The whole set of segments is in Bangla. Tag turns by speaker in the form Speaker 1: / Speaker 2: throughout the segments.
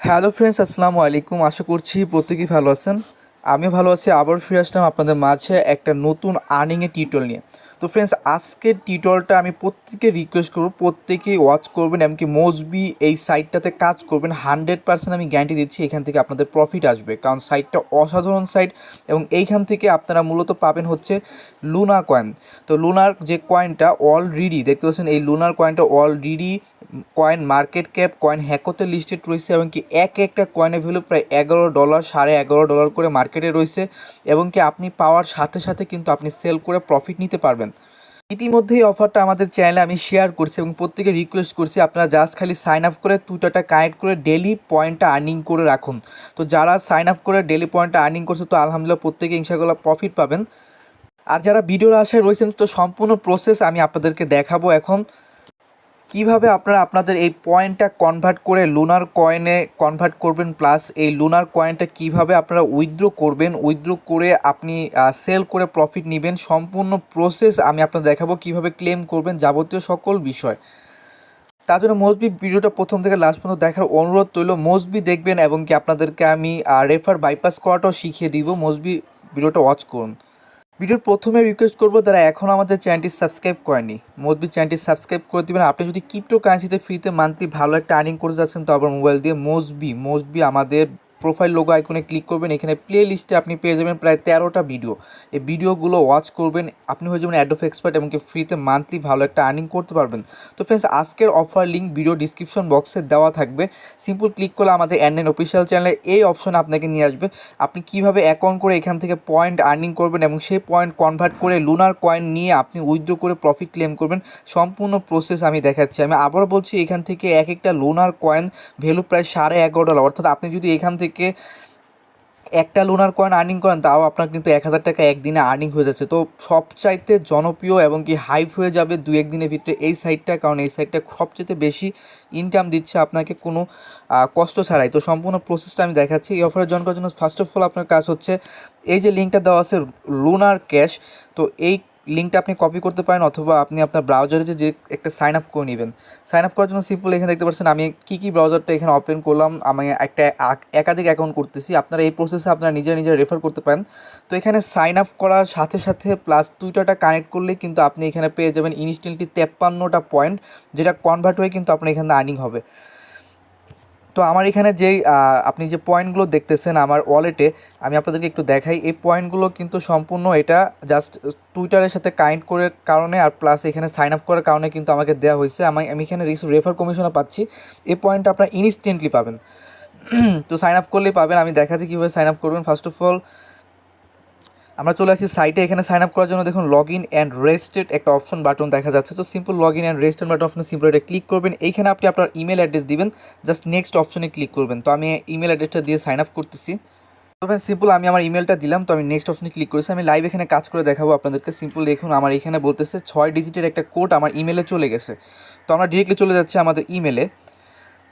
Speaker 1: হ্যালো ফ্রেন্ডস, আসসালামু আলাইকুম। আশা করছি প্রত্যেকেই ভালো আছেন। আমিও ভালো আছি। আবার ফিরে আসলাম আপনাদের মাঝে একটা নতুন আর্নিংয়ের টিউটোরিয়াল নিয়ে। তো ফ্রেন্ডস, আজকের টিউটোরিয়ালটা আমি প্রত্যেকে রিকোয়েস্ট করবো, প্রত্যেকেই ওয়াচ করবেন, এমনকি মোস্টবি এই সাইটটাতে কাজ করবেন। 100% আমি গ্যারান্টি দিচ্ছি এখান থেকে আপনাদের প্রফিট আসবে, কারণ সাইটটা অসাধারণ সাইট। এবং এইখান থেকে আপনারা মূলত পাবেন হচ্ছে লুনা কয়েন। তো লুনার যে কয়েনটা অলরেডি দেখতে পাচ্ছেন, এই লুনার কয়েনটা already coin market cap coin হ্যাকোতে লিস্টেড রয়েছে, এবং কি একটা কয়েনের ভ্যালু প্রায় $11, $11.5 করে মার্কেটে রয়েছে। এবং কি আপনি পাওয়ার সাথে সাথে কিন্তু আপনি সেল করে প্রফিট নিতে পারবেন। ইতিমধ্যেই অফারটা আমাদের চ্যানেলে আমি শেয়ার করছি এবং প্রত্যেকে রিকোয়েস্ট করছি আপনারা জাস্ট খালি সাইন আপ করে টুইটারটা কানেক্ট করে ডেলি পয়েন্টটা আর্নিং করে রাখুন। তো যারা সাইন আপ করে ডেলি পয়েন্টটা আর্নিং করছে, তো আলহামদুলিল্লাহ প্রত্যেকে ইনশাআল্লাহ প্রফিট পাবেন। আর যারা ভিডিওর আশায় রয়েছেন, তো সম্পূর্ণ প্রসেস আমি আপনাদেরকে দেখাবো এখন। কিভাবে আপনারা আপনাদের এই পয়েন্টটা কনভার্ট করে লুনার কয়েনে কনভার্ট করবেন, প্লাস এই লুনার কয়েনটা কিভাবে আপনারা উইথড্র করবেন, উইথড্র করে আপনি সেল করে প্রফিট নেবেন, সম্পূর্ণ প্রসেস আমি আপনাদের দেখাবো। কিভাবে ক্লেম করবেন, যাবতীয় সকল বিষয়। তার জন্য মোস্টবি ভিডিওটা প্রথম থেকে লাস্ট পর্যন্ত দেখার অনুরোধ রইল। মোস্টবি দেখবেন এবং কি আপনাদেরকে আমি রেফার বাইপাস করাটাও শিখিয়ে দিব। মোস্টবি ভিডিওটা ওয়াচ করুন। ভিডিওর প্রথমে রিকোয়েস্ট করবো, যারা এখন আমাদের চ্যানেলটি সাবস্ক্রাইব করেনি, মোস্টবি চ্যানেলটি সাবস্ক্রাইব করে দেবেন। আপনি যদি ক্রিপ্টো কারেন্সিতে ফ্রিতে মান্থলি ভালো একটা আর্নিং করতে যাচ্ছেন, তো আবার মোবাইল দিয়ে মোস্টবি আমাদের প্রোফাইল লোগো আইকনে ক্লিক করবেন। এখানে প্লে লিস্টে আপনি পেয়ে যাবেন প্রায় 13টা ভিডিও। এই ভিডিওগুলো ওয়াচ করবেন, আপনি হয়ে যাবেন অ্যাডোব এক্সপার্ট, এবং কি ফ্রিতে মান্থলি ভালো একটা আর্নিং করতে পারবেন। তো ফ্রেন্ডস, আজকের অফার লিঙ্ক ভিডিও ডিসক্রিপশন বক্সে দেওয়া থাকবে। সিম্পল ক্লিক করলে আমাদের N9 অফিসিয়াল চ্যানেলে এই অপশনে আপনাকে নিয়ে আসবে। আপনি কিভাবে অ্যাকাউন্ট করে এখান থেকে পয়েন্ট আর্নিং করবেন এবং সেই পয়েন্ট কনভার্ট করে লুনার কয়েন নিয়ে আপনি উইথড্র করে প্রফিট ক্লেম করবেন, সম্পূর্ণ প্রসেস আমি দেখাচ্ছি। আমি আবারও বলছি, এখান থেকে একটা লুনার কয়েন ভ্যালু প্রায় $11.5। অর্থাৎ আপনি যদি এখান থেকে একটা লুনার কয়েন আর্নিং করেন, তাও আপনার কিন্তু 1000 টাকা একদিনে আর্নিং হয়ে যাচ্ছে। তো সবচাইতে জনপ্রিয় এবং কি হাইপ হয়ে যাবে 2-1 দিনের ভিতরে এই সাইটটা, কারণ এই সাইটটা সবচেয়ে বেশি ইনকাম দিচ্ছে আপনাকে কোনো কষ্ট ছাড়াই। তো সম্পূর্ণ প্রসেসটা আমি দেখাচ্ছি। এই অফারে জয়েন করার জন্য ফার্স্ট অফ অল আপনার কাজ হচ্ছে, এই যে লিঙ্কটা দেওয়া আছে লুনার ক্যাশ, তো এই লিঙ্কটা আপনি কপি করতে পারেন, অথবা আপনি আপনার ব্রাউজারে যে একটা সাইন আপ করে নেবেন। সাইন আপ করার জন্য সিম্পল এখানে দেখতে পাচ্ছেন আমি কী ব্রাউজারটা এখানে ওপেন করলাম। আমি একটা একাধিক অ্যাকাউন্ট করতেছি। আপনারা এই প্রসেসে আপনারা নিজে রেফার করতে পারেন। তো এখানে সাইন আপ করার সাথে সাথে প্লাস টুইটারটা কানেক্ট করলেই কিন্তু আপনি এখানে পেয়ে যাবেন ইনস্ট্যান্টলি 53টা পয়েন্ট, যেটা কনভার্ট হয়ে কিন্তু আপনার এখানে আর্নিং হবে। তো আমার এখানে যেই আপনি যে পয়েন্টগুলো দেখতেছেন আমার ওয়ালেটে, আমি আপনাদেরকে একটু দেখাই। এই পয়েন্টগুলো কিন্তু সম্পূর্ণ এটা জাস্ট টুইটারের সাথে কানেক্ট করার কারণে, আর প্লাস এখানে সাইন আপ করার কারণে কিন্তু আমাকে দেওয়া হয়েছে। আমি এখানে রেফার কমিশনও পাচ্ছি। এই পয়েন্টটা আপনারা ইনস্ট্যান্টলি পাবেন। তো সাইন আপ করলেই পাবেন। আমি দেখাচ্ছি কীভাবে সাইন আপ করবেন। ফার্স্ট অফ অল আমরা চলে আসছি সাইটে। এখানে সাইন আপ করার জন্য দেখুন লগ ইন অ্যান্ড রেজিস্টার্ড একটা অপশন বাটন দেখা যাচ্ছে। তো simple log in and registered button অপশনে সিম্পল এটা ক্লিক করবেন। এইখানে আপনি আপনার ইমেল অ্যাড্রেস দিবেন, জাস্ট নেক্সট অপশনে ক্লিক করবেন। তো আমি ইমেল অ্যাড্রেসটা দিয়ে সাইন আপ করতেছি। তবে সিম্পল আমি আমার ইমেলটা দিলাম, তো আমি নেক্সট অপশনে ক্লিক করেছি। আমি লাইভ এখানে কাজ করে দেখাবো আপনাদেরকে। সিম্পল দেখুন, আমার এখানে বলতেছে 6 ডিজিটের একটা কোড আমার ইমেলে চলে গেছে। তো আমরা ডিরেক্টলি চলে যাচ্ছি আমাদের ইমেলে।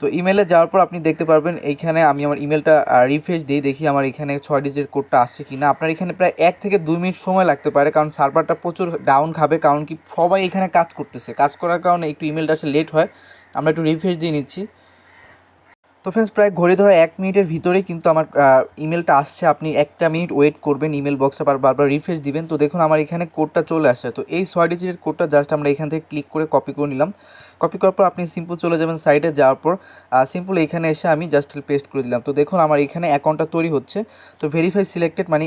Speaker 1: তো ইমেলে যাওয়ার পর আপনি দেখতে পারবেন এইখানে আমি আমার ইমেলটা রিফ্রেশ দিই, দেখি আমার এখানে 6 ডিজিটের কোডটা আসছে কি না। আপনার এখানে প্রায় 1 থেকে 2 মিনিট সময় লাগতে পারে, কারণ সার্ভারটা প্রচুর ডাউন খাবে, কারণ কি সবাই এখানে কাজ করতেছে। কাজ করার কারণে একটু ইমেলটা আসলে লেট হয়। আমরা একটু রিফ্রেশ দিয়ে নিচ্ছি। তো ফ্রেন্ডস, প্রায় ঘড়ি ধরে 1 মিনিটের ভিতরেই কিন্তু আমার ইমেলটা আসছে। আপনি 1টা মিনিট ওয়েট করবেন, ইমেল বক্সটা বারবার রিফ্রেশ দিবেন। তো দেখুন আমার এখানে কোডটা চলে আসছে। তো এই 6 ডিজিটের কোডটা জাস্ট আমরা এখান থেকে ক্লিক করে কপি করে নিলাম। কপি করার পর আপনি সিম্পল চলে যাবেন সাইটে। যাওয়ার পর সিম্পল এখানে এসে আমি জাস্ট পেস্ট করে দিলাম। তো দেখুন আমার এখানে অ্যাকাউন্টটা তৈরি হচ্ছে। তো ভেরিফাই সিলেক্টেড মানে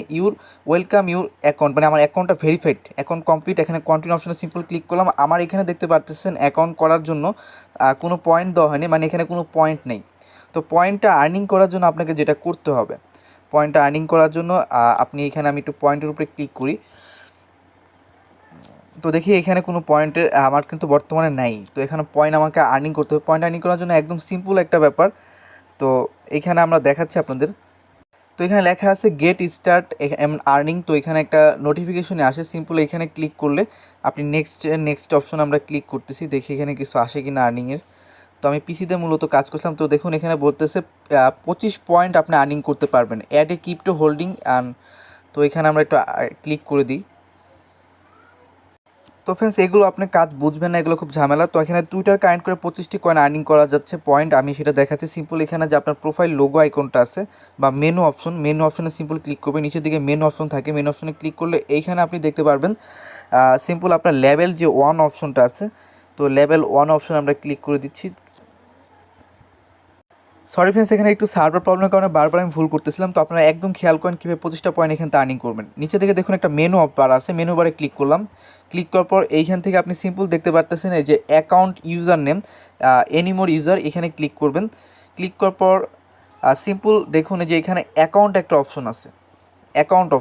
Speaker 1: ওয়েলকাম ইউর অ্যাকাউন্ট, মানে আমার অ্যাকাউন্টটা ভেরিফাইড, অ্যাকাউন্ট কমপ্লিট। এখানে কন্টিনিউ অপশনে সিম্পল ক্লিক করলাম। আমার এখানে দেখতে পারতেছেন অ্যাকাউন্ট করার জন্য কোনো পয়েন্ট দেওয়া হয়নি, মানে এখানে কোনো পয়েন্ট নেই। তো পয়েন্টটা আর্নিং করার জন্য আপনাকে যেটা করতে হবে, পয়েন্টটা আর্নিং করার জন্য আপনি এখানে, আমি একটু পয়েন্টের উপরে ক্লিক করি। তো দেখি এখানে কোনো পয়েন্টের আমার কিন্তু বর্তমানে নাই। তো এখানে পয়েন্ট আমাকে আর্নিং করতে হবে। পয়েন্ট আর্নিং করার জন্য একদম সিম্পল একটা ব্যাপার। তো এখানে আমরা দেখাচ্ছি আপনাদের। তো এখানে লেখা আছে গেট স্টার্ট আর্নিং। তো এখানে একটা নোটিফিকেশনে আসে। সিম্পল এখানে ক্লিক করলে আপনি নেক্সট অপশন আমরা ক্লিক করতেছি, দেখি এখানে কিছু আসে কি না আর্নিংয়ের। তো আমি পিসিতে মূলত কাজ করছিলাম। তো দেখুন এখানে বলতেছে 25 পয়েন্ট আপনি আর্নিং করতে পারবেন, অ্যাড এ ক্রিপ্টো হোল্ডিং। তো এখানে আমরা একটু ক্লিক করে দিই। তো ফ্রেন্ডস এগুলো আপনি কাজ বুঝবেন না, এগুলো খুব ঝামেলা। তো এখানে টুইটার কানেক্ট করে 25টি কয়েন আর্নিং করা যাচ্ছে পয়েন্ট, আমি সেটা দেখাচ্ছি। সিম্পল এখানে যে আপনার প্রোফাইল লোগো আইকনটা আছে বা মেনু অপশনে সিম্পল ক্লিক করবেন, নিচের দিকে মেনু অপশন থাকে, মেনু অপশনে ক্লিক করলে এইখানে আপনি দেখতে পারবেন সিম্পল আপনার লেভেল যে 1 অপশনটা আছে, তো লেভেল 1 অপশন আমরা ক্লিক করে দিচ্ছি। সরি ফ্রেন্ডস, এখানে একটু সার্ভার প্রবলেমের কারণে বারবার আমি ভুল করতেছিলাম। তো আপনারা একদম খেয়াল করেন কীভাবে 25টা পয়েন্ট এখান থেকে আর্নিং করবেন। নিচে থেকে দেখুন একটা মেনু বার আছে, মেনু বারে ক্লিক করলাম। ক্লিক করার পর এইখান থেকে আপনি সিম্পল দেখতে পারতেছেন এই যে account user name anymore user, এখানে ক্লিক করবেন। ক্লিক করার পর সিম্পল দেখুন যে এখানে অ্যাকাউন্ট একটা অপশন আছে, অ্যাকাউন্ট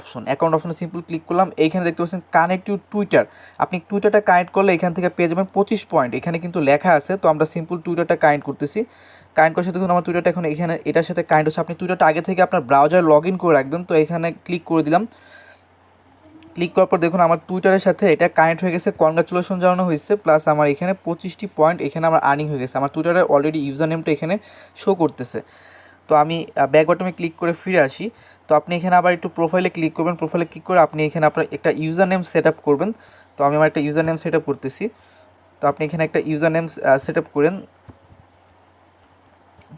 Speaker 1: অপশনে সিম্পল ক্লিক করলাম। এইখানে দেখতে পাচ্ছেন কানেক্ট টু টুইটার, আপনি টুইটারটা কানেক্ট করলে এখান থেকে পেয়ে যাবেন 25 পয়েন্ট, এখানে কিন্তু লেখা আছে। তো আমরা সিম্পল টুইটারটা কানেক্ট করতেছি। কানেক্ট করার সাথে দেখুন আমার টুইটারটা এখন এখানে এটার সাথে কানেক্ট হচ্ছে। আপনি টুইটারটা আগে থেকে আপনার ব্রাউজার লগ ইন করে রাখবেন। তো এখানে ক্লিক করে দিলাম। ক্লিক করার পর দেখুন আমার টুইটারের সাথে এটা কানেক্ট হয়ে গেছে, কনগ্রাচুলেশন জানানো হয়েছে, প্লাস আমার এখানে 25টি পয়েন্ট এখানে আমার আর্নিং হয়ে গেছে। আমার টুইটারে অলরেডি ইউজার নেমটা এখানে শো করতেছে। তো আমি ব্যাক বাটনে ক্লিক করে ফিরে আসি। তো আপনি এখানে আবার একটু প্রোফাইলে ক্লিক করবেন, প্রোফাইলে ক্লিক করে আপনি এখানে আপনার একটা ইউজার নেম সেট আপ করবেন। তো আমি আমার একটা ইউজার নেম সেট আপ করতেছি। তো আপনি এখানে একটা ইউজার নেম সেট আপ করেন।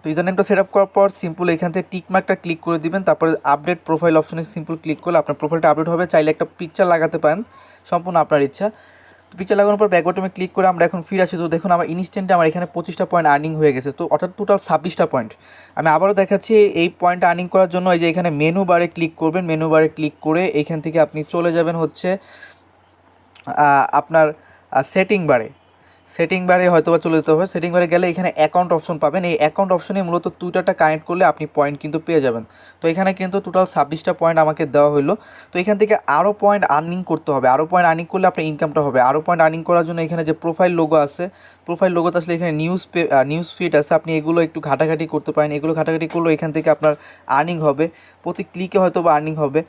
Speaker 1: তো ইউজার নেমটা সেট আপ করার পর সিম্পল এখান থেকে টিক মার্কটা ক্লিক করে দিবেন। তারপরে আপডেট প্রোফাইল অপশনে সিম্পল ক্লিক করলে আপনার প্রোফাইলটা আপডেট হবে। চাইলে একটা পিকচার লাগাতে পারেন, সম্পূর্ণ আপনার ইচ্ছা। পিকচার লাগানোর পর ব্যাক বাটনে ক্লিক করে আমরা এখন ফিরে আসি। তো দেখুন আমার ইনস্ট্যান্টে আমার এখানে 25টা পয়েন্ট আর্নিং হয়ে গেছে, তো অর্থাৎ টোটাল 26টা পয়েন্ট। আমি আবারও দেখাচ্ছি, এই পয়েন্ট আর্নিং করার জন্য এই যে এখানে মেনু বারে ক্লিক করবেন। মেনু বারে ক্লিক করে এইখান থেকে আপনি চলে যাবেন হচ্ছে আপনার সেটিং বারে হয়তো বা চলে যেতে হবে। সেটিং বারে গেলে এখানে অ্যাকাউন্ট অপশন পাবেন। এই অ্যাকাউন্ট অপশনে মূলত টুইটারটা কানেক্ট করলে আপনি পয়েন্ট কিন্তু পেয়ে যাবেন। তো এখানে কিন্তু টোটাল 26টা পয়েন্ট আমাকে দেওয়া হলো। তো এখান থেকে আরও পয়েন্ট আর্নিং করতে হবে, আরও পয়েন্ট আর্নিং করলে আপনার ইনকামটা হবে। আরও পয়েন্ট আর্নিং করার জন্য এখানে যে প্রোফাইল লোগো আছে, প্রোফাইল লোগোতে আসলে এখানে নিউজ ফিড আছে, আপনি এগুলো একটু ঘাটাঘাটি করতে পারেন। এগুলো ঘাটাঘাটি করলেও এখান থেকে আপনার আর্নিং হবে, প্রতি ক্লিকে হয়তো বা আর্নিং হবে।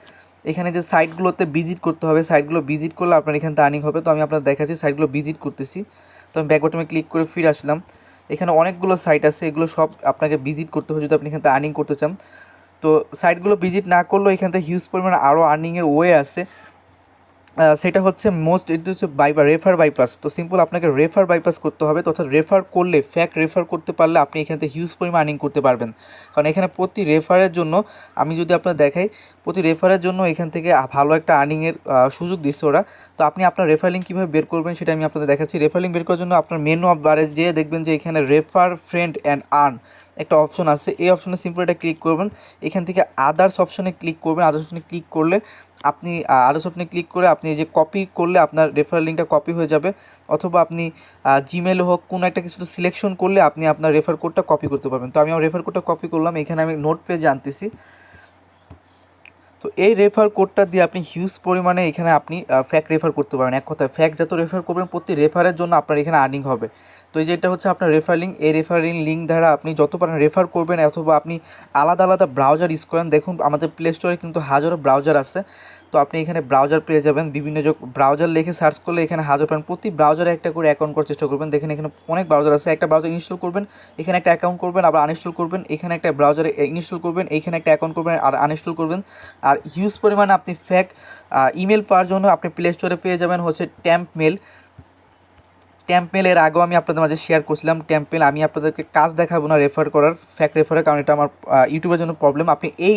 Speaker 1: এখানে যে সাইটগুলোতে ভিজিট করতে হবে, সাইটগুলো ভিজিট করলে আপনার এখান থেকে আর্নিং হবে। তো আমি আপনার দেখাচ্ছি, সাইটগুলো ভিজিট করতেছি। তো আমি ব্যাক বাটনে ক্লিক করে ফিরে আসলাম। এখানে অনেকগুলো সাইট আছে, এগুলো সব আপনাকে ভিজিট করতে হবে যদি আপনি এখান থেকে আর্নিং করতে চান। তো সাইটগুলো ভিজিট না করলেও এখান থেকে হিউজ পরিমাণে আরও আর্নিংয়ের ওয়ে আছে। সেটা হচ্ছে এটা হচ্ছে রেফার বাইপাস। তো সিম্পল আপনাকে রেফার বাইপাস করতে হবে, তথা রেফার করলে রেফার করতে পারলে আপনি এখান থেকে হিউজ পরিমাণ আর্নিং করতে পারবেন। কারণ এখানে প্রতি রেফারের জন্য, আমি যদি আপনার দেখাই, প্রতি রেফারের জন্য এখান থেকে ভালো একটা আর্নিংয়ের সুযোগ দিচ্ছে ওরা। তো আপনি আপনার রেফার লিঙ্ক কীভাবে বের করবেন সেটা আমি আপনাদের দেখাচ্ছি। রেফার লিঙ্ক বের করার জন্য আপনার মেনু বারে যেয়ে দেখবেন যে এখানে রেফার ফ্রেন্ড অ্যান্ড আর্ন একটা অপশন আছে। এই অপশনে সিম্পল এটা ক্লিক করবেন। এখান থেকে আদার্স অপশনে ক্লিক করবেন। আদার্স অপশনে ক্লিক করলে আপনি আদার্স অপশনে ক্লিক করে আপনি যে কপি করলে আপনার রেফারেল লিঙ্কটা কপি হয়ে যাবে, অথবা আপনি জিমেল হোক কোনো একটা কিছু সিলেকশন করলে আপনি আপনার রেফার কোডটা কপি করতে পারবেন। তো আমি আমার রেফার কোডটা কপি করলাম, এখানে আমি নোট পেজে আনতেছি। তো এই রেফার কোডটা দিয়ে আপনি হিউজ পরিমাণে এখানে আপনি রেফার করতে পারেন। এক কথায় যত রেফার করবেন প্রতি রেফারের জন্য আপনার এখানে আর্নিং হবে। তো এই যে এটা হচ্ছে আপনার রেফার লিঙ্ক, এই রেফারিং লিঙ্ক দ্বারা আপনি যত পারেন রেফার করবেন, অথবা আপনি আলাদা আলাদা ব্রাউজার ইউজ করেন। দেখুন আমাদের প্লে স্টোরে কিন্তু হাজারো ব্রাউজার আছে। তো আপনি এখানে ব্রাউজার পেয়ে যাবেন, বিভিন্ন ব্রাউজার লিখে সার্চ করলে এখানে হাজার পাবেন। প্রতি ব্রাউজারে একটা করে অ্যাকাউন্ট করার চেষ্টা করবেন। দেখেন এখানে অনেক ব্রাউজার আছে, একটা ব্রাউজার ইনস্টল করবেন, এখানে একটা অ্যাকাউন্ট করবেন, আবার আনইনস্টল করবেন, এখানে একটা ব্রাউজারে ইনস্টল করবেন, এইখানে একটা অ্যাকাউন্ট করবেন আর আনইনস্টল করবেন। আর হিউজ পরিমাণে আপনি ইমেল পাওয়ার জন্য আপনি প্লে স্টোরে পেয়ে যাবেন হচ্ছে ট্যাম্পমেল। এর আগেও আমি আপনাদের মাঝে শেয়ার করছিলাম ট্যাম্পমেল। আমি আপনাদেরকে কাজ দেখাবো না রেফার করার, রেফারের, কারণ এটা আমার ইউটিউবের জন্য প্রবলেম। আপনি এই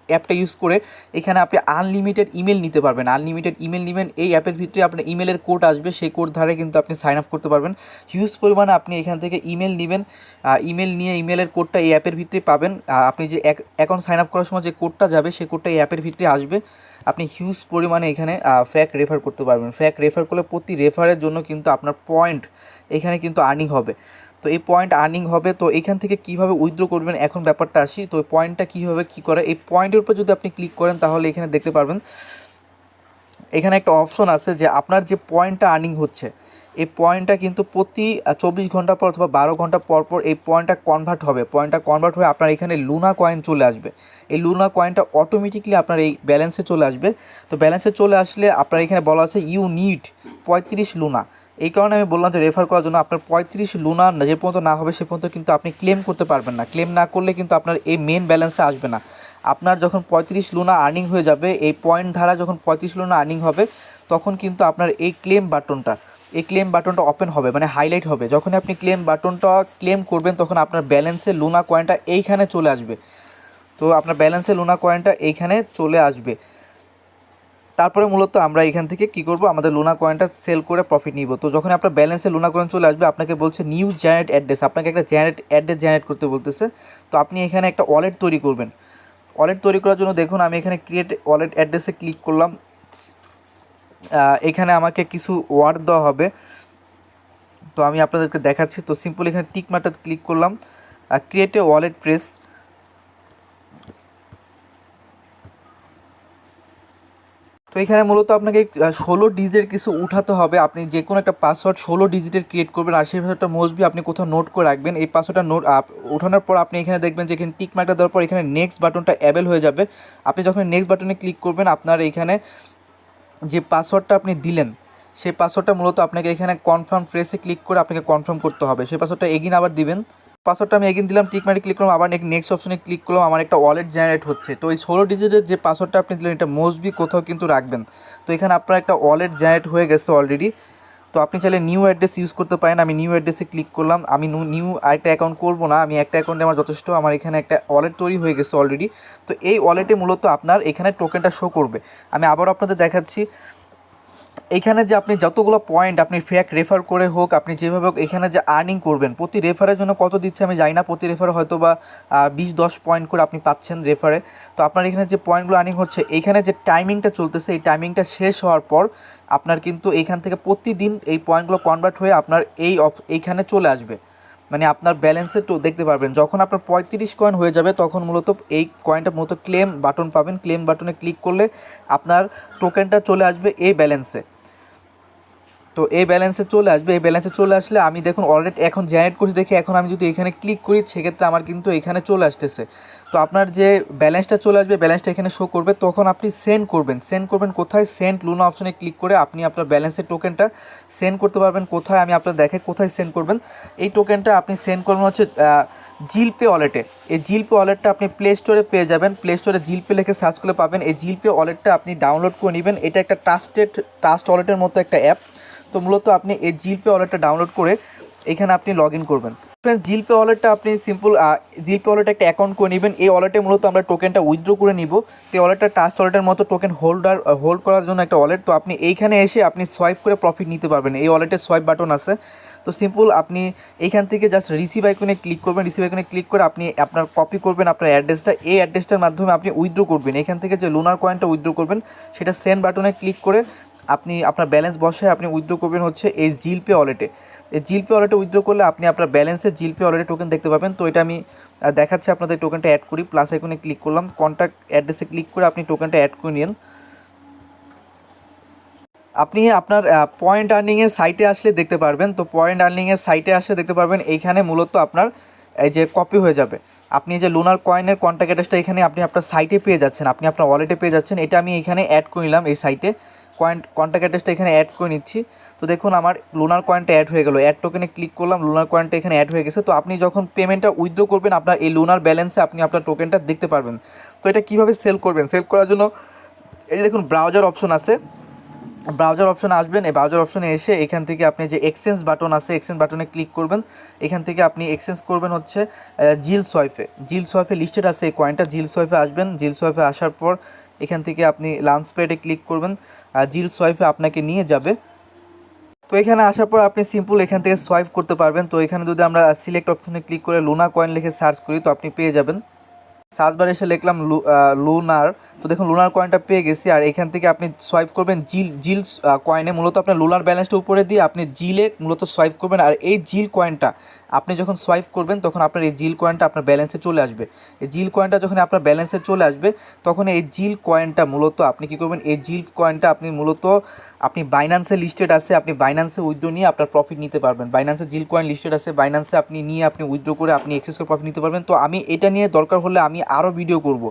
Speaker 1: অ্যাপটা ইউজ করে এখানে আপনি আনলিমিটেড ইমেল নিতে পারবেন। আনলিমিটেড ইমেল নেবেন, এই অ্যাপের ভিতরে আপনার ইমেলের কোড আসবে, সেই কোড ধারে কিন্তু আপনি সাইন আপ করতে পারবেন। হিউজ পরিমাণে আপনি এখান থেকে ইমেল নেবেন, ইমেল নিয়ে ইমেলের কোডটা এই অ্যাপের ভিতরে পাবেন। আপনি যে অ্যাকাউন্ট সাইন আপ করার সময় যে কোডটা যাবে সেই কোডটা এই অ্যাপের ভিতরে আসবে। আপনি হিউজ পরিমাণে এখানে রেফার করতে পারবেন। রেফার করলে প্রতি রেফারের জন্য কিন্তু আপনার পয়েন্ট এখানে কিন্তু আর্নিং হবে। তো এই পয়েন্ট আর্নিং হবে। তো এখান থেকে কীভাবে উইথড্র করবেন এখন ব্যাপারটা আসি। তো এই পয়েন্টটা কীভাবে কী করে, এই পয়েন্টের উপর যদি আপনি ক্লিক করেন তাহলে এখানে দেখতে পারবেন এখানে একটা অপশন আছে যে আপনার যে পয়েন্টটা আর্নিং হচ্ছে, এই পয়েন্টটা কিন্তু প্রতি 24 ঘন্টা পর অথবা 12 ঘন্টা পর পর এই পয়েন্টটা কনভার্ট হবে। পয়েন্টটা কনভার্ট হয়ে আপনার এখানে লুনা কয়েন চলে আসবে। এই লুনা কয়েনটা অটোমেটিকলি আপনার এই ব্যালেন্সে চলে আসবে। তো ব্যালেন্সে চলে আসলে আপনার এখানে বলা আছে ইউ নিড 35 লুনা। এই কারণে আমি বললাম যে রেফার করার জন্য আপনার 35 লুনা যে পর্যন্ত না হবে সে পর্যন্ত কিন্তু আপনি ক্লেম করতে পারবেন না। ক্লেম না করলে কিন্তু আপনার এই মেন ব্যালেন্সে আসবে না। আপনার যখন 35 লুনা আর্নিং হয়ে যাবে, এই পয়েন্ট ধারা যখন 35 লুনা আর্নিং হবে, তখন কিন্তু আপনার এই ক্লেম বাটনটা ওপেন হবে, মানে হাইলাইট হবে। যখন আপনি ক্লেম বাটনটা ক্লেম করবেন তখন আপনার ব্যালেন্সে লুনা কয়েনটা এইখানে চলে আসবে। তো আপনার ব্যালেন্সে লুনা কয়েনটা এইখানে চলে আসবে। তারপরে মূলত আমরা এখান থেকে কি করব, আমাদের লুনা কয়েনটা সেল করে প্রফিট নিব। তো যখন আপনার ব্যালেন্সে লুনা কয়েন চলে আসবে, আপনাকে বলছে নিউ জেনারেট অ্যাড্রেস, আপনাকে একটা অ্যাড্রেস জেনারেট করতে বলতেছে। তো আপনি এখানে একটা ওয়ালেট তৈরি করবেন। ওয়ালেট তৈরি করার জন্য দেখুন আমি এখানে ক্রিয়েট ওয়ালেট অ্যাড্রেসে ক্লিক করলাম। এখানে আমাকে কিছু ওয়ার্ড দেওয়া হবে, তো আমি আপনাদেরকে দেখাচ্ছি। তো সিম্পল এখানে টিক মার্কটা ক্লিক করলাম, ক্রিয়েট এ ওয়ালেট প্রেস। তো এখানে মূলত আপনাকে 16 ডিজিটের কিছু উঠাতে হবে। আপনি যে কোনো একটা পাসওয়ার্ড 16 ডিজিটের ক্রিয়েট করবেন, আর সেই পাসওয়ার্ডটা মোস্টবি আপনি কোথাও নোট করে রাখবেন। এই পাসওয়ার্ডটা ওঠানোর পর আপনি এখানে দেখবেন যে এখানে টিক মার্কটা দেওয়ার পর এখানে নেক্সট বাটনটা অ্যাভেল হয়ে যাবে। আপনি যখন নেক্সট বাটনে ক্লিক করবেন, আপনার এখানে যে পাসওয়ার্ডটা আপনি দিলেন সেই পাসওয়ার্ডটা মূলত আপনাকে এখানে কনফার্ম প্রেসে ক্লিক করে আপনাকে কনফার্ম করতে হবে। সেই পাসওয়ার্ডটা এগিন আবার দিবেন। পাসওয়ার্ডটা আমি এগিন দিলাম, টিক মার্কে ক্লিক করলাম, আবার নেক্সট অপশনে ক্লিক করলাম, আমার একটা ওয়ালেট জেনারেট হচ্ছে। তো এই 16 ডিজিটের যে পাসওয়ার্ডটা আপনি দিলেন এটা মোস্টবি কোথাও কিন্তু রাখবেন। তো এখানে আপনার একটা ওয়ালেট জেনারেট হয়ে গেছে অলরেডি। তো আপনি চাইলে নিউ অ্যাড্রেস ইউজ করতে পারেন। আমি নিউ অ্যাড্রেসে ক্লিক করলাম। আমি নিউ আরেকটা অ্যাকাউন্ট করবো না, আমি একটা অ্যাকাউন্টে আমার যথেষ্ট। আমার এখানে একটা ওয়ালেট তৈরি হয়ে গেছে অলরেডি। তো এই ওয়ালেটে মূলত আপনার এখানে টোকেনটা শো করবে। আমি আবারও আপনাদের দেখাচ্ছি। এইখানে যে আপনি যতগুলো পয়েন্ট আপনি ফ্যাক রেফার করে হোক, আপনি যেভাবে হোক এখানে যে আর্নিং করবেন, প্রতি রেফারের জন্য কত দিচ্ছে আমি জানি না। প্রতি রেফারে হয়তো বা 20-10 পয়েন্ট করে আপনি পাচ্ছেন রেফারে। তো আপনার এখানে যে পয়েন্টগুলো আর্নিং হচ্ছে, এইখানে যে টাইমিংটা চলতেছে, এই টাইমিংটা শেষ হওয়ার পর আপনার কিন্তু এইখান থেকে প্রতিদিন এই পয়েন্টগুলো কনভার্ট হয়ে আপনার এইখানে চলে আসবে। মানে আপনার ব্যালেন্সে তো দেখতে পারবেন যখন আপনার 35 কয়েন হয়ে যাবে, তখন মূলত এই কয়েনটা মূলত ক্লেম বাটন পাবেন। ক্লেম বাটনে ক্লিক করলে আপনার টোকেনটা চলে আসবে এই ব্যালেন্সে। তো এই ব্যালেন্সে চলে আসবে। এই ব্যালেন্সে চলে আসলে আমি দেখুন অলরেডি এখন জেনারেট করছি দেখি, এখন আমি যদি এখানে ক্লিক করি সেক্ষেত্রে আমার কিন্তু এখানে চলে আসতেছে। তো আপনার যে ব্যালেন্সটা চলে আসবে, ব্যালেন্সটা এখানে শো করবে। তখন আপনি সেন্ড করবেন কোথায়, সেন্ড লুনা অপশনে ক্লিক করে আপনি আপনার ব্যালেন্সের টোকেনটা সেন্ড করতে পারবেন। কোথায় আমি আপনার দেখে কোথায় সেন্ড করবেন। এই টোকেনটা আপনি সেন্ড করবেন হচ্ছে জিলপে ওয়ালেটে। এই জিলপে ওয়ালেটটা আপনি প্লে স্টোরে পেয়ে যাবেন। প্লে স্টোরে জিলপে লিখে সার্চ করলে পাবেন। এই জিলপে ওয়ালেটটা আপনি ডাউনলোড করে নেবেন। এটা একটা ট্রাস্ট ওয়ালেটের মতো একটা অ্যাপ। তো মূলত আপনি এই জিলপে ওয়ালেটটা ডাউনলোড করে এখানে আপনি লগ ইন করবেন। ফ্রেন্ডস, জিলপে ওয়ালেটটা আপনি সিম্পল জিলপে ওয়ালেটে একটা অ্যাকাউন্ট করে নেবেন। এই ওয়ালেটে মূলত আমরা টোকেনটা উইথড্র করে নিব। তো এই ওয়ালেটটা ট্রাস্ট ওয়ালেটের মতো টোকেন হোল্ড করার জন্য একটা ওয়ালেট। তো আপনি এইখানে এসে আপনি সোয়াইপ করে প্রফিট নিতে পারবেন। এই ওয়ালেটে সোয়াইপ বাটন আছে। তো সিম্পল আপনি এইখান থেকে জাস্ট রিসিভ আইকনে ক্লিক করবেন। রিসিভ আইকনে ক্লিক করে আপনি আপনার কপি করবেন আপনার অ্যাড্রেসটা। এই অ্যাড্রেসটার মাধ্যমে আপনি উইথড্র করবেন। এখান থেকে যে লুনার কয়েনটা উইথড্র করবেন সেটা সেন্ড বাটনে ক্লিক করে আপনি আপনার ব্যালেন্স বসায় আপনি উইথড্র করবেন হচ্ছে এই জিলপে ওয়ালেটে। এই জিলপে ওয়ালেটে উইথড্র করলে আপনি আপনার ব্যালেন্সে জিলপে ওয়ালেটে টোকেন দেখতে পাবেন। তো এটা আমি দেখাচ্ছি আপনাদের। টোকেনটা অ্যাড করি, প্লাস আইকনে ক্লিক করলাম, কন্ট্যাক্ট অ্যাড্রেসে ক্লিক করে আপনি টোকেনটা অ্যাড করে নিন। আপনি আপনার পয়েন্ট আর্নিংয়ের সাইটে আসলে দেখতে পারবেন। তো পয়েন্ট আর্নিংয়ের সাইটে আসলে দেখতে পারবেন এইখানে মূলত আপনার এই যে কপি হয়ে যাবে। আপনি যে লুনার কয়েনের কন্ট্যাক্ট অ্যাড্রেসটা এখানে আপনি আপনার সাইটে পেয়ে যাচ্ছেন, আপনি আপনার ওয়ালেটে পেয়ে যাচ্ছেন। এটা আমি এখানে অ্যাড করে নিলাম এই সাইটে। কন্ট্যাক্ট অ্যাড্রেসটা এখানে অ্যাড করে নিচ্ছি। তো দেখুন আমার লুনার কয়েনটা অ্যাড হয়ে গেলো। অ্যাড টোকেনে ক্লিক করলাম, লুনার কয়েনটা এখানে অ্যাড হয়ে গেছে। তো আপনি যখন পেমেন্টটা উইথড্র করবেন আপনার এই লুনার ব্যালেন্সে আপনি আপনার টোকেনটা দেখতে পারবেন। তো এটা কীভাবে সেল করবেন, সেল করার জন্য এই যে দেখুন ব্রাউজার অপশন আছে। ব্রাউজার অপশনে আসবেন। এই ব্রাউজার অপশনে এসে এখান থেকে আপনি যে এক্সচেঞ্জ বাটন আছে, এক্সচেঞ্জ বাটনে ক্লিক করবেন। এখান থেকে আপনি এক্সচেঞ্জ করবেন হচ্ছে জিল সোয়াইফে লিস্টেড আছে এই কয়েনটা। জিল সোয়াইফে আসবেন। জিল সোয়াইফে আসার পর এখান থেকে আপনি লাঞ্চ প্যাডে ক্লিক করবেন। জিল সোয়াইফে আপনাকে নিয়ে যাবে। তো এখানে আসার পর আপনি সিম্পল এখান থেকে সোয়াইপ করতে পারবেন। তো এখানে যদি আমরা সিলেক্ট অপশনে ক্লিক করে লুনা কয়েন লিখে সার্চ করি তো আপনি পেয়ে যাবেন। সার্চ বারে এসে লিখলাম লুনার। তো দেখুন লুনার কয়েনটা পেয়ে গেছি। আর এখান থেকে আপনি সোয়াইপ করবেন জিল কয়েনে। মূলত আপনার লুনার ব্যালেন্সটা উপরে দিয়ে আপনি জিলে মূলত সোয়াইপ করবেন। আর এই জিল কয়েনটা আপনি যখন সোয়াইপ করবেন তখন আপনার এই জিল কয়েনটা আপনার ব্যালেন্সে চলে আসবে। এই জিল কয়েনটা যখন আপনার ব্যালেন্সে চলে আসবে তখন এই জিল কয়েনটা মূলত আপনি কী করবেন, এই জিল কয়েনটা আপনি মূলত আপনি বাইন্যান্সে লিস্টেড আছে, আপনি বাইন্যান্সে উইথড্র নিয়ে আপনার প্রফিট নিতে পারবেন। বাইন্যান্সে জিল কয়েন লিস্টেড আছে, বাইন্যান্সে আপনি নিয়ে আপনি উইথড্র করে আপনি এক্সেস করে প্রফিট নিতে পারবেন। তো আমি এটা নিয়ে দরকার হলে আমি আরও ভিডিও করব।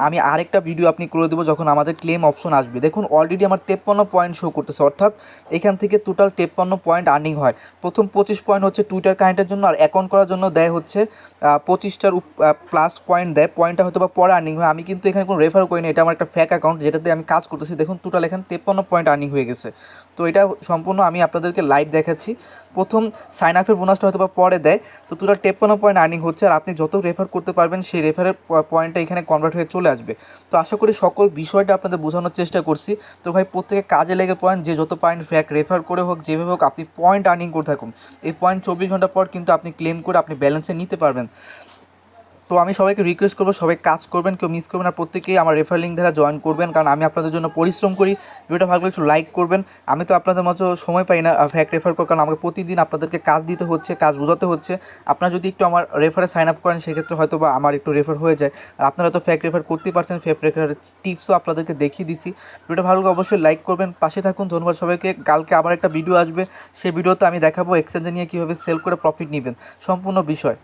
Speaker 1: আমি আরেকটা ভিডিও আপনি করে দেবো যখন আমাদের ক্লেম অপশন আসবে। দেখুন অলরেডি আমার 53 পয়েন্ট শো করতেছে, অর্থাৎ এখান থেকে টোটাল 53 পয়েন্ট আর্নিং হয়। প্রথম 25 পয়েন্ট হচ্ছে টুইটার কানেক্টের জন্য, আর অ্যাকাউন্ট করার জন্য দেয় হচ্ছে 25টার প্লাস পয়েন্ট দেয়। পয়েন্টটা হয়তো বা পরে আর্নিং হয়, আমি কিন্তু এখানে কোনো রেফার করিনি, এটা আমার একটা ফ্যাক অ্যাকাউন্ট যেটাতে আমি কাজ করতেছি। দেখুন টোটাল এখানে 53 পয়েন্ট আর্নিং হয়ে গেছে। তো এটা সম্পূর্ণ আমি আপনাদেরকে লাইভ দেখাচ্ছি। প্রথম সাইন আপের বোনাসটা হয়তো বা পরে দেয়। তো টোটাল 53 পয়েন্ট আর্নিং হচ্ছে, আর আপনি যত রেফার করতে পারবেন সেই রেফারের পয়েন্টটা এখানে কনভার্ট হয়ে চলে আসবে। তো আশা করি সকল বিষয়টা আপনাদের বোঝানোর চেষ্টা করছি। তো ভাই প্রত্যেকে কাজে লেগে পয়েন্ট, যে যত পয়েন্ট ফ্যাক রেফার করে হোক যেভাবে হোক আপনি পয়েন্ট আর্নিং করে থাকুন। এই পয়েন্ট 24 ঘন্টা পর কিন্তু আপনি ক্লেম করে আপনি ব্যালেন্সে নিতে পারবেন। তো আমি সবাইকে রিকোয়েস্ট করবো সবাই কাজ করবেন, কেউ মিস করবেন না, প্রত্যেকেই আমার রেফার লিঙ্ক দ্বারা জয়েন করবেন, কারণ আমি আপনাদের জন্য পরিশ্রম করি। ভিডিওটা ভালো লাগলে একটু লাইক করবেন। আমি তো আপনাদের মতো সময় পাই না ফ্যাক রেফার করার, কারণ আমাকে প্রতিদিন আপনাদেরকে কাজ দিতে হচ্ছে, কাজ বোঝাতে হচ্ছে। আপনারা যদি একটু আমার রেফারে সাইন আপ করেন সেক্ষেত্রে হয়তো বা আমার একটু রেফার হয়ে যায়। আর আপনারা তো ফ্যাক রেফার করতেই পারছেন, ফ্যাক রেফারের টিপসও আপনাদেরকে দেখিয়ে দিছি। ভিডিওটা ভালো লাগলে অবশ্যই লাইক করবেন, পাশে থাকুন। ধন্যবাদ সবাইকে। কালকে আবার একটা ভিডিও আসবে, সেই ভিডিওতে আমি দেখাবো এক্সচেঞ্জে নিয়ে কীভাবে সেল করে প্রফিট নেবেন, সম্পূর্ণ বিষয়।